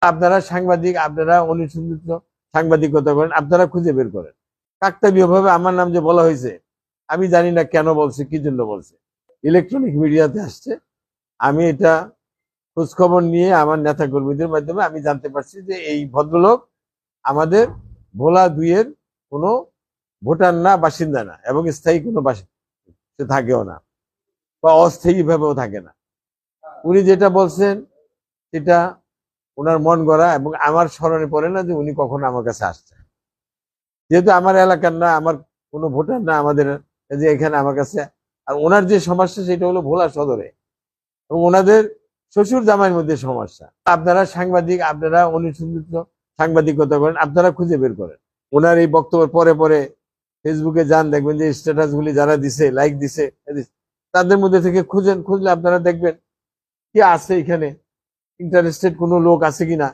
আপনারা সাংবাদিক, আপনারা অনুসন্ধিত সাংবাদিকতা করেন, আপনারা খুঁজে বের করেন। কাকতালীয় ভাবে আমার নাম যে বলা হয়েছে, আমি জানি না কেন বলছে, কি জন্য বলছে। ইলেকট্রনিক মিডিয়াতে আসছে, আমি এটা খোঁজখবর নিয়ে আমার নেতা কর্মীদের মাধ্যমে আমি জানতে পারছি যে এই ভদ্রলোক আমাদের ভোলা 2-এর কোনো ভোটার না, বাসিন্দা না, এবং স্থায়ী কোনো বাসিন্দা থাকেও না, বা অস্থায়ী ভাবেও থাকে না। উনি যেটা বলছেন সেটা ওনার মন গড়া, এবং আমার স্মরণে পড়ে না যে উনি কখনো আমার কাছে আসছেন। যেহেতু আমার এলাকার না, আমার কোনো ভোটার না আমাদের, যে এখানে আমার কাছে। আর ওনার যে সমস্যা সেটা হলো ভোলা সদরে, এবং ওনাদের শ্বশুর জামাইয়ের মধ্যে সমস্যা। আপনারা সাংবাদিক, আপনারা অনুসন্ধিত সাংবাদিকতা করেন, আপনারা খুঁজে বের করেন। ওনার এই বক্তব্যের পরে পরে ফেসবুকে যান, দেখবেন যে স্ট্যাটাস গুলি যারা দিছে, লাইক দিছে, তাদের মধ্যে থেকে খুঁজলে আপনারা দেখবেন কি আছে, এখানে ইন্টারেস্টেড কোনো লোক আছে কিনা।